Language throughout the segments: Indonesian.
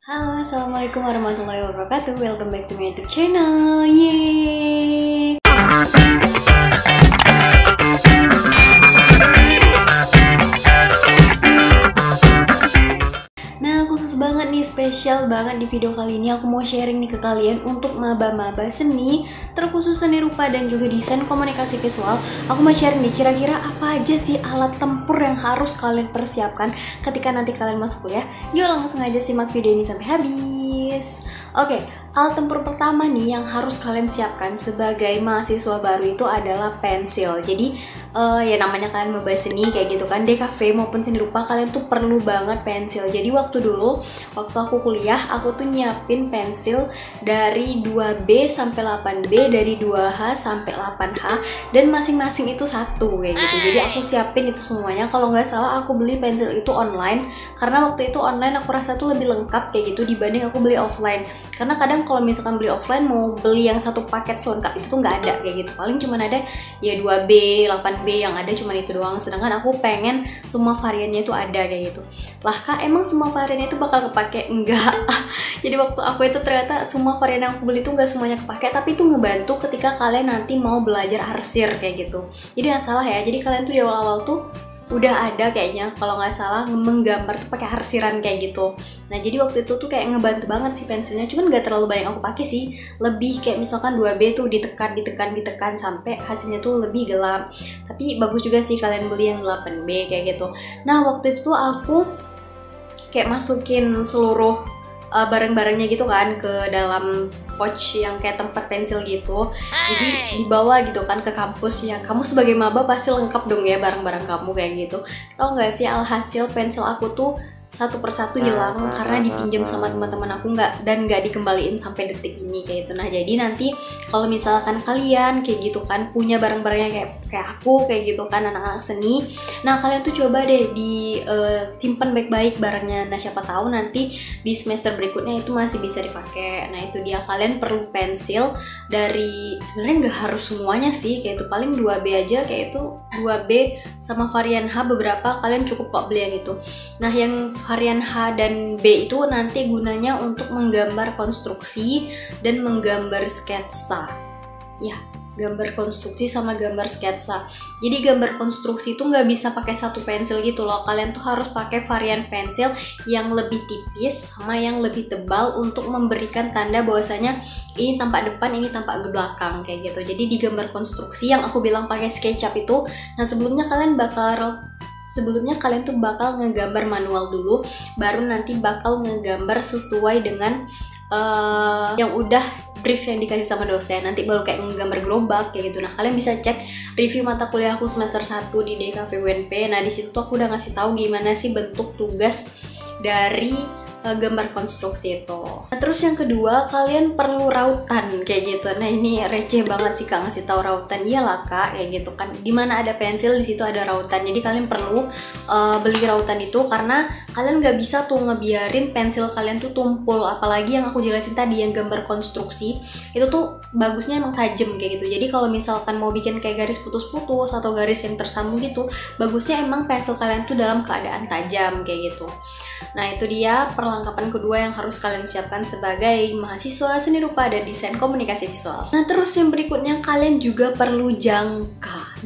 Halo, assalamualaikum warahmatullahi wabarakatuh. Welcome back to my YouTube channel. Yeay. Nah, khusus banget nih, spesial banget di video kali ini aku mau sharing nih ke kalian untuk maba-maba seni, terkhusus seni rupa dan juga desain komunikasi visual. Aku mau sharing nih kira-kira apa aja sih alat tempur yang harus kalian persiapkan ketika nanti kalian masuk kuliah. Yuk langsung aja simak video ini sampai habis. Oke, alat tempur pertama nih yang harus kalian siapkan sebagai mahasiswa baru itu adalah pensil. Jadi ya namanya kalian maba seni kayak gitu kan, DKV maupun seni rupa, kalian tuh perlu banget pensil. Jadi waktu aku kuliah, aku tuh nyiapin pensil dari 2B sampai 8B, dari 2H sampai 8H, dan masing-masing itu satu kayak gitu. Jadi aku siapin itu semuanya. Kalau nggak salah aku beli pensil itu online, karena waktu itu online aku rasa tuh lebih lengkap kayak gitu dibanding aku beli offline. Karena kadang kalau misalkan beli offline mau beli yang satu paket selengkap itu tuh nggak ada kayak gitu. Paling cuma ada ya 2B, 8B, yang ada cuma itu doang. Sedangkan aku pengen semua variannya itu ada kayak gitu. Lah kak, emang semua variannya itu bakal kepake? Enggak. Jadi waktu aku itu ternyata semua varian yang aku beli itu nggak semuanya kepake, tapi itu ngebantu ketika kalian nanti mau belajar arsir kayak gitu. Jadi jangan salah ya, jadi kalian tuh di awal-awal tuh udah ada kayaknya kalau nggak salah menggambar tuh pakai arsiran kayak gitu. Nah jadi waktu itu tuh kayak ngebantu banget sih pensilnya, cuman nggak terlalu banyak aku pakai sih, lebih kayak misalkan 2B tuh ditekan sampai hasilnya tuh lebih gelap. Tapi bagus juga sih kalian beli yang 8B kayak gitu. Nah waktu itu tuh aku kayak masukin seluruh barang-barangnya gitu kan ke dalam pouch yang kayak tempat pensil gitu. Jadi dibawa gitu kan ke kampus. Ya kamu sebagai maba pasti lengkap dong ya barang-barang kamu kayak gitu. Tau nggak sih alhasil pensil aku tuh satu persatu hilang karena dipinjam sama teman-teman aku nggak dikembaliin sampai detik ini kayak gitu. Nah jadi nanti kalau misalkan kalian kayak gitu kan punya barang-barangnya kayak aku kayak gitu kan, anak-anak seni, nah kalian tuh coba deh simpan baik-baik barangnya. Nah siapa tahu nanti di semester berikutnya itu masih bisa dipakai. Nah itu dia, kalian perlu pensil dari, sebenarnya nggak harus semuanya sih kayak itu, paling 2B aja kayak itu, 2B sama varian H beberapa kalian cukup kok beli yang itu. Nah yang varian H dan B itu nanti gunanya untuk menggambar konstruksi dan menggambar sketsa. Ya, gambar konstruksi sama gambar sketsa. Jadi gambar konstruksi itu nggak bisa pakai satu pensil gitu loh. Kalian tuh harus pakai varian pensil yang lebih tipis sama yang lebih tebal untuk memberikan tanda bahwasanya ini tampak depan, ini tampak ke belakang kayak gitu. Jadi di gambar konstruksi yang aku bilang pakai SketchUp itu, nah sebelumnya kalian tuh bakal ngegambar manual dulu, baru nanti bakal ngegambar sesuai dengan yang udah brief yang dikasih sama dosen. Nanti baru kayak ngegambar gerobak kayak gitu. Nah kalian bisa cek review mata kuliah aku semester 1 di DKV UNP. Nah disitu tuh aku udah ngasih tahu gimana sih bentuk tugas dari gambar konstruksi itu. Nah, terus yang kedua, kalian perlu rautan kayak gitu. Nah ini receh banget sih kak ngasih tahu rautan. Iyalah kak kayak gitu kan, dimana ada pensil di situ ada rautan. Jadi kalian perlu beli rautan itu, karena kalian nggak bisa tuh ngebiarin pensil kalian tuh tumpul. Apalagi yang aku jelasin tadi yang gambar konstruksi itu tuh bagusnya emang tajam kayak gitu. Jadi kalau misalkan mau bikin kayak garis putus-putus atau garis yang tersambung gitu, bagusnya emang pensil kalian tuh dalam keadaan tajam kayak gitu. Nah itu dia perlengkapan kedua yang harus kalian siapkan sebagai mahasiswa seni rupa dan desain komunikasi visual. Nah terus yang berikutnya, kalian juga perlu jangka.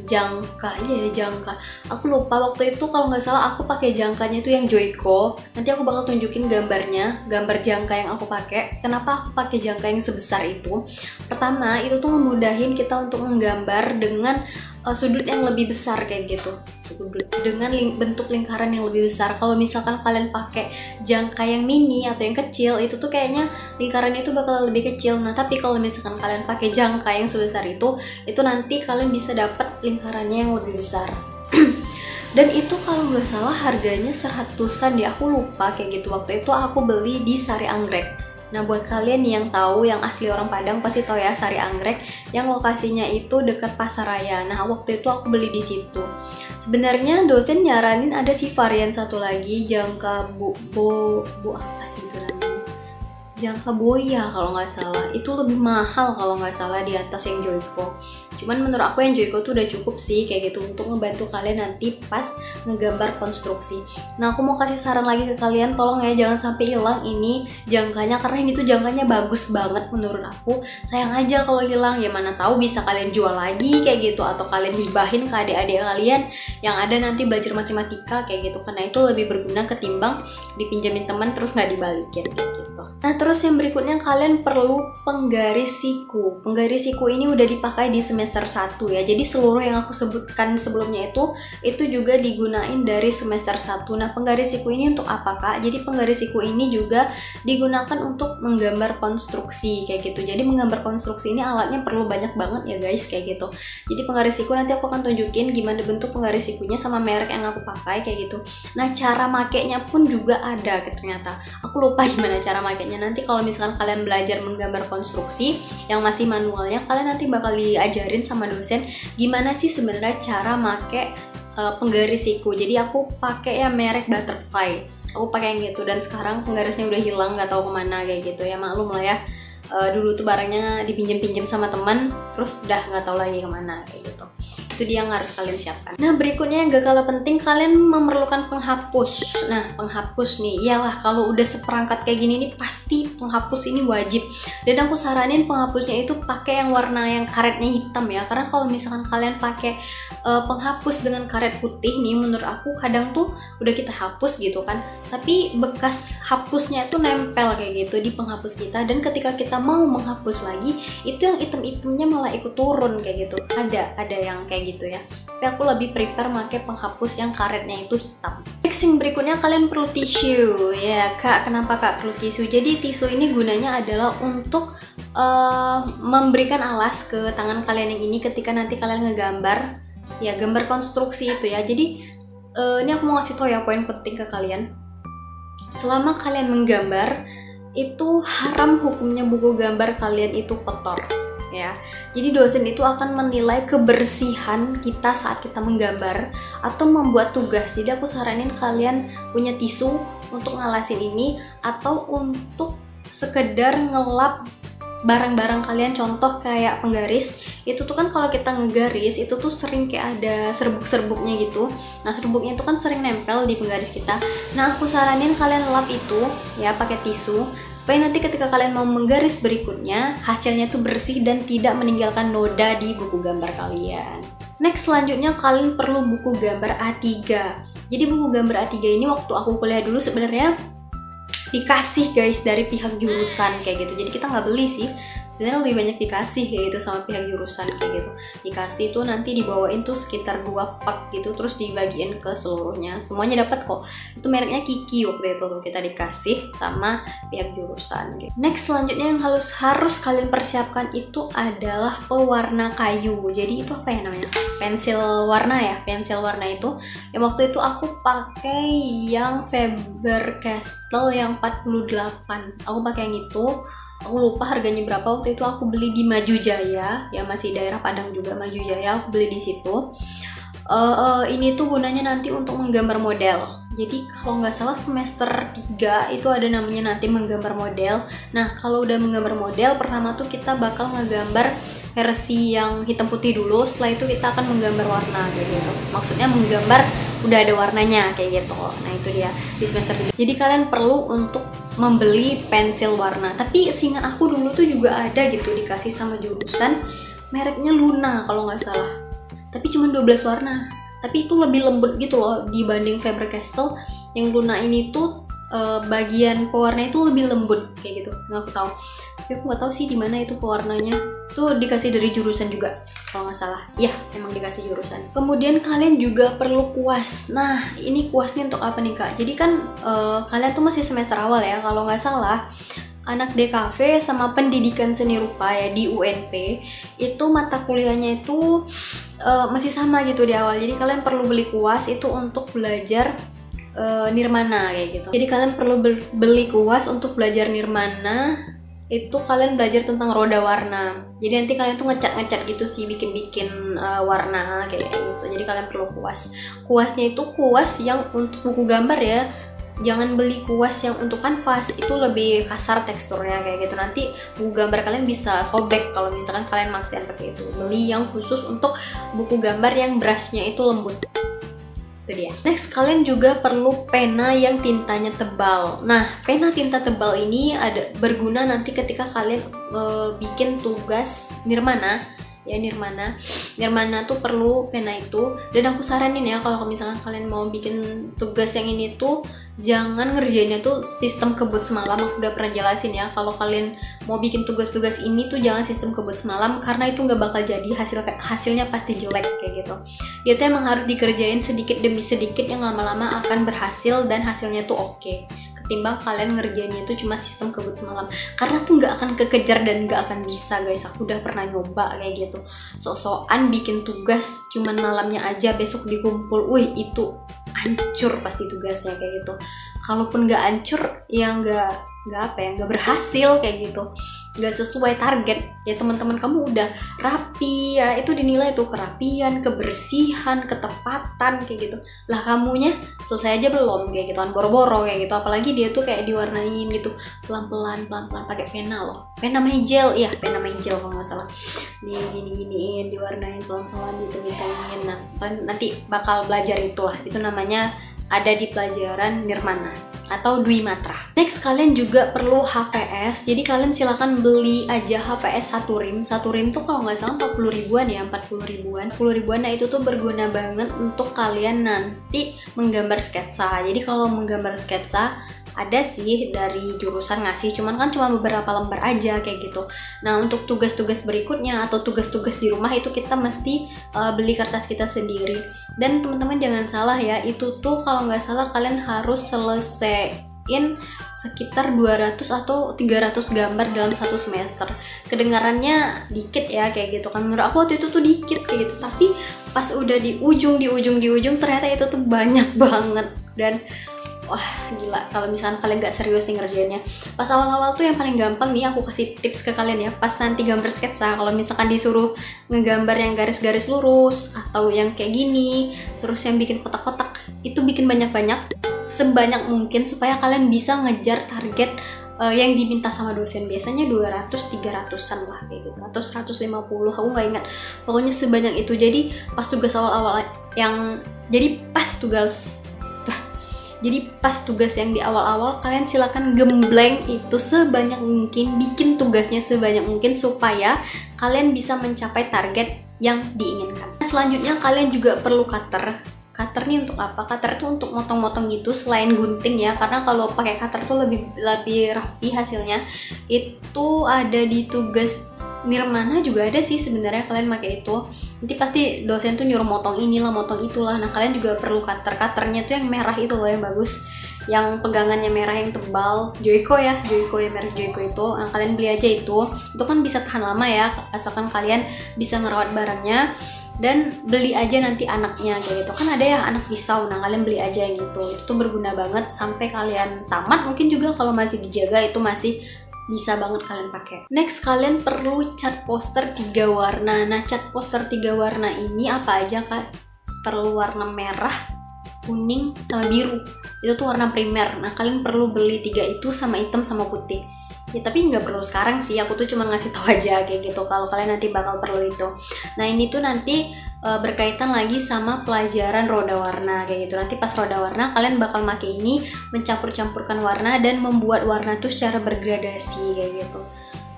Aku lupa waktu itu kalau nggak salah aku pakai jangkanya itu yang Joico. Nanti aku bakal tunjukin gambarnya, gambar jangka yang aku pakai. Kenapa aku pakai jangka yang sebesar itu? Pertama, itu tuh memudahin kita untuk menggambar dengan sudut yang lebih besar kayak gitu, dengan bentuk lingkaran yang lebih besar. Kalau misalkan kalian pakai jangka yang mini atau yang kecil, itu tuh kayaknya lingkarannya itu bakal lebih kecil. Nah tapi kalau misalkan kalian pakai jangka yang sebesar itu nanti kalian bisa dapat lingkarannya yang lebih besar. Dan itu kalau nggak salah harganya 100-an ya, aku lupa kayak gitu. Waktu itu aku beli di Sari Anggrek. Nah buat kalian yang tahu, yang asli orang Padang pasti tahu ya Sari Anggrek, yang lokasinya itu dekat Pasaraya. Nah waktu itu aku beli di situ. Sebenarnya dosen nyaranin ada sih varian satu lagi, jangka bu apa sih itu namanya? jangka boya kalau nggak salah. Itu lebih mahal kalau nggak salah di atas yang Joico. Cuman menurut aku yang Joico tuh udah cukup sih kayak gitu untuk ngebantu kalian nanti pas ngegambar konstruksi. Nah aku mau kasih saran lagi ke kalian, tolong ya jangan sampai hilang ini jangkanya, karena ini tuh jangkanya bagus banget menurut aku. Sayang aja kalau hilang, ya mana tahu bisa kalian jual lagi kayak gitu, atau kalian hibahin ke adik-adik kalian yang ada nanti belajar matematika kayak gitu, karena itu lebih berguna ketimbang dipinjemin teman terus nggak dibalikin kayak gitu. Nah terus yang berikutnya kalian perlu penggaris siku. Penggaris siku ini udah dipakai di semester 1 ya, jadi seluruh yang aku sebutkan sebelumnya itu juga digunain dari semester 1. Nah penggaris siku ini untuk apa kak? Jadi penggaris siku ini juga digunakan untuk menggambar konstruksi kayak gitu. Jadi menggambar konstruksi ini alatnya perlu banyak banget ya guys kayak gitu. Jadi penggaris siku nanti aku akan tunjukin gimana bentuk penggaris sikunya sama merek yang aku pakai kayak gitu. Nah cara makainya pun juga ada ternyata. Aku lupa gimana cara makainya. Nanti kalau misalkan kalian belajar menggambar konstruksi yang masih manualnya, kalian nanti bakal diajarin sama dosen gimana sih sebenarnya cara make penggaris siku. Jadi aku pakai ya merek Butterfly. Aku pakai yang gitu, dan sekarang penggarisnya udah hilang, nggak tahu kemana kayak gitu ya, maklum lah ya. Dulu tuh barangnya dipinjem-pinjem sama teman, terus udah nggak tahu lagi kemana kayak gitu. Itu dia yang harus kalian siapkan. Nah berikutnya yang gak kalah penting, kalian memerlukan penghapus. Nah penghapus nih, iyalah kalau udah seperangkat kayak gini nih pasti penghapus ini wajib. Dan aku saranin penghapusnya itu pakai yang warna yang karetnya hitam ya, karena kalau misalkan kalian pakai penghapus dengan karet putih nih, menurut aku kadang tuh udah kita hapus gitu kan, tapi bekas hapusnya itu nempel kayak gitu di penghapus kita, dan ketika kita mau menghapus lagi itu yang item-itemnya malah ikut turun kayak gitu. Ada yang kayak gitu ya, tapi aku lebih prefer pakai penghapus yang karetnya itu hitam. Next yang berikutnya kalian perlu tisu ya kak. Kenapa kak perlu tisu? Jadi tisu ini gunanya adalah untuk memberikan alas ke tangan kalian yang ini ketika nanti kalian ngegambar ya, gambar konstruksi itu ya. Jadi ini aku mau ngasih tau ya poin penting ke kalian. Selama kalian menggambar itu haram hukumnya buku gambar kalian itu kotor ya. Jadi dosen itu akan menilai kebersihan kita saat kita menggambar atau membuat tugas. Jadi aku saranin kalian punya tisu untuk ngalasin ini, atau untuk sekedar ngelap barang-barang kalian. Contoh kayak penggaris itu tuh kan kalau kita ngegaris itu tuh sering kayak ada serbuk-serbuknya gitu. Nah serbuknya itu kan sering nempel di penggaris kita. Nah aku saranin kalian lap itu ya pakai tisu, supaya nanti ketika kalian mau menggaris berikutnya hasilnya tuh bersih dan tidak meninggalkan noda di buku gambar kalian. Next selanjutnya kalian perlu buku gambar A3. Jadi buku gambar A3 ini waktu aku kuliah dulu sebenarnya dikasih guys dari pihak jurusan kayak gitu. Jadi kita nggak beli sih, sebenarnya lebih banyak dikasih kayak gitu sama pihak jurusan kayak gitu. Dikasih tuh nanti dibawain tuh sekitar 2 pak gitu, terus dibagiin ke seluruhnya, semuanya dapat kok. Itu mereknya Kiki waktu itu tuh kita dikasih sama pihak jurusan gitu. Next selanjutnya yang harus kalian persiapkan itu adalah pewarna kayu. Jadi itu apa ya namanya, pensil warna ya, pensil warna itu yang waktu itu aku pakai yang Faber-Castell yang 48. Aku pakai yang itu, aku lupa harganya berapa. Waktu itu aku beli di Maju Jaya ya, masih daerah Padang juga, Maju Jaya, aku beli di situ. Ini tuh gunanya nanti untuk menggambar model. Jadi kalau nggak salah semester 3 itu ada namanya nanti menggambar model. Nah kalau udah menggambar model, pertama tuh kita bakal ngegambar versi yang hitam putih dulu, setelah itu kita akan menggambar warna kayak gitu. Maksudnya menggambar udah ada warnanya kayak gitu. Nah itu dia di semester 3. Jadi kalian perlu untuk membeli pensil warna. Tapi seingat aku dulu tuh juga ada gitu dikasih sama jurusan, mereknya Luna kalau nggak salah. Tapi cuma 12 warna. Tapi itu lebih lembut gitu loh dibanding Faber-Castell. Yang Luna ini tuh bagian pewarna itu lebih lembut kayak gitu. Nggak aku tahu. Tapi aku nggak tahu sih di mana itu pewarnanya. Tuh dikasih dari jurusan juga kalau nggak salah. Ya, emang dikasih jurusan. Kemudian kalian juga perlu kuas. Nah, ini kuasnya untuk apa nih kak? Jadi kan kalian tuh masih semester awal ya. Kalau nggak salah, anak DKV sama pendidikan seni rupa ya di UNP itu mata kuliahnya itu masih sama gitu di awal. Jadi kalian perlu beli kuas itu untuk belajar nirmana kayak gitu. Jadi kalian perlu beli kuas untuk belajar nirmana. Itu kalian belajar tentang roda warna. Jadi nanti kalian tuh ngecat gitu sih, bikin warna kayak gitu. Jadi kalian perlu kuas. Kuasnya itu kuas yang untuk buku gambar ya. jangan beli kuas yang untuk kanvas, itu lebih kasar teksturnya kayak gitu. Nanti buku gambar kalian bisa sobek kalau misalkan kalian maksain pakai itu. Beli yang khusus untuk buku gambar yang brushnya itu lembut. Itu dia. Next, kalian juga perlu pena yang tintanya tebal. Nah, pena tinta tebal ini berguna nanti ketika kalian bikin tugas nirmana. Ya, nirmana tuh perlu pena itu. Dan aku saranin ya, kalau misalkan kalian mau bikin tugas yang ini tuh jangan ngerjainnya tuh sistem kebut semalam. Aku udah pernah jelasin ya, kalau kalian mau bikin tugas-tugas ini tuh jangan sistem kebut semalam, karena itu nggak bakal jadi hasilnya pasti jelek kayak gitu. Dia tuh emang harus dikerjain sedikit demi sedikit, yang lama-lama akan berhasil dan hasilnya tuh oke. Ketimbang kalian ngerjainnya itu cuma sistem kebut semalam, karena tuh nggak akan kekejar dan nggak akan bisa guys. Aku udah pernah nyoba kayak gitu, sok-sokan bikin tugas cuman malamnya aja, besok dikumpul, wih itu hancur pasti tugasnya kayak gitu. Kalaupun nggak hancur ya nggak berhasil kayak gitu, nggak sesuai target ya. Teman-teman kamu udah rapi ya, itu dinilai tuh kerapian, kebersihan, ketepatan kayak gitu. Lah kamunya selesai aja belum kayak gitu kan, boro-boro kayak gitu. Apalagi dia tuh kayak diwarnain gitu pelan-pelan pakai pena loh, pena Majel ya, pena Majel kalau nggak salah, giniin diwarnain pelan-pelan gitu. Nah, kalian nanti bakal belajar itulah, itu namanya ada di pelajaran nirmana atau Dwi Matra. Next, kalian juga perlu HVS. Jadi kalian silakan beli aja HVS satu rim. Satu rim tuh kalau nggak salah 40 ribuan ya, 40 ribuan. 40 ribuan, nah itu tuh berguna banget untuk kalian nanti menggambar sketsa. Jadi kalau menggambar sketsa ada sih dari jurusan ngasih, cuman kan cuma beberapa lembar aja kayak gitu. Nah, untuk tugas-tugas berikutnya atau tugas-tugas di rumah itu kita mesti beli kertas kita sendiri. Dan teman-teman jangan salah ya, itu tuh kalau nggak salah kalian harus selesaiin sekitar 200 atau 300 gambar dalam satu semester. Kedengarannya dikit ya kayak gitu kan, menurut aku waktu itu tuh dikit kayak gitu, tapi pas udah di ujung ternyata itu tuh banyak banget. Dan wah gila, kalau misalkan kalian nggak serius nih ngerjainnya. Pas awal-awal tuh yang paling gampang nih, aku kasih tips ke kalian ya, pas nanti gambar sketsa, kalau misalkan disuruh ngegambar yang garis-garis lurus atau yang kayak gini, terus yang bikin kotak-kotak, itu bikin banyak-banyak sebanyak mungkin supaya kalian bisa ngejar target yang diminta sama dosen. Biasanya 200-300an lah kayak gitu, atau 150, aku nggak ingat, pokoknya sebanyak itu. Jadi pas tugas awal-awal Jadi pas tugas yang di awal-awal, kalian silakan gembleng itu sebanyak mungkin, bikin tugasnya sebanyak mungkin supaya kalian bisa mencapai target yang diinginkan. Selanjutnya kalian juga perlu cutter. Cutter nih untuk apa? Cutter itu untuk motong-motong gitu selain gunting ya, karena kalau pakai cutter tuh lebih rapi hasilnya. Itu ada di tugas nirmana juga ada sih sebenarnya, kalian pakai itu. Nanti pasti dosen tuh nyuruh motong inilah, motong itulah. Nah, kalian juga perlu cutternya tuh yang merah itu loh, yang bagus, yang pegangannya merah yang tebal. Joico ya merek Joico itu. Nah, kalian beli aja itu kan bisa tahan lama ya, asalkan kalian bisa ngerawat barangnya. Dan beli aja nanti anaknya kayak gitu kan, ada ya anak pisau. Nah, kalian beli aja yang itu tuh berguna banget sampai kalian tamat. Mungkin juga kalau masih dijaga itu masih bisa banget kalian pakai. Next, kalian perlu cat poster 3 warna. Nah, cat poster 3 warna ini apa aja kak? Perlu warna merah, kuning, sama biru. Itu tuh warna primer. Nah, kalian perlu beli 3 itu sama hitam sama putih. Ya, tapi nggak perlu sekarang sih, aku tuh cuma ngasih tahu aja kayak gitu kalau kalian nanti bakal perlu itu. Nah, ini tuh nanti berkaitan lagi sama pelajaran roda warna kayak gitu. Nanti pas roda warna kalian bakal pakai ini, mencampur-campurkan warna dan membuat warna tuh secara bergradasi kayak gitu.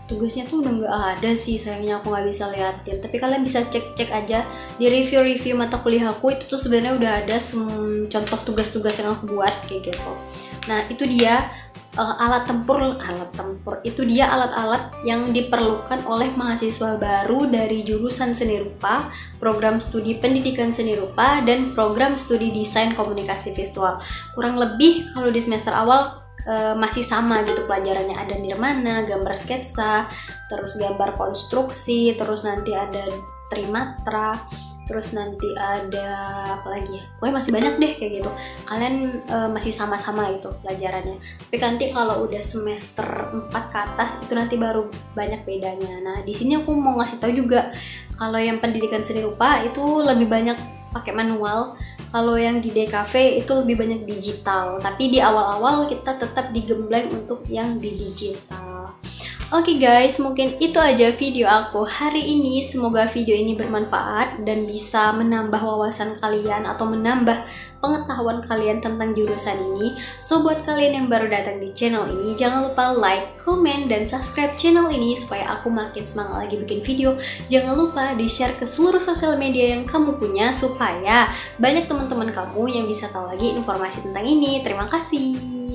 Tugasnya tuh udah nggak ada sih, sayangnya aku nggak bisa liatin, tapi kalian bisa cek aja di review mata kuliah aku. Itu tuh sebenarnya udah ada contoh tugas-tugas yang aku buat kayak gitu. Nah, itu dia alat tempur itu dia alat-alat yang diperlukan oleh mahasiswa baru dari jurusan seni rupa, program studi pendidikan seni rupa, dan program studi desain komunikasi visual. Kurang lebih kalau di semester awal masih sama gitu pelajarannya, ada nirmana, gambar sketsa, terus gambar konstruksi, terus nanti ada trimatra, terus nanti ada apa lagi ya, pokoknya masih banyak deh kayak gitu. Kalian masih sama-sama itu pelajarannya, tapi nanti kalau udah semester 4 ke atas itu nanti baru banyak bedanya. Nah, di sini aku mau ngasih tahu juga kalau yang pendidikan seni rupa itu lebih banyak pakai manual. Kalau yang di DKV itu lebih banyak digital, tapi di awal-awal kita tetap digembleng untuk yang di digital. Oke guys, mungkin itu aja video aku hari ini. Semoga video ini bermanfaat dan bisa menambah wawasan kalian atau menambah pengetahuan kalian tentang jurusan ini. So buat kalian yang baru datang di channel ini, jangan lupa like, komen, dan subscribe channel ini supaya aku makin semangat lagi bikin video. Jangan lupa di-share ke seluruh sosial media yang kamu punya supaya banyak teman-teman kamu yang bisa tahu lagi informasi tentang ini. Terima kasih.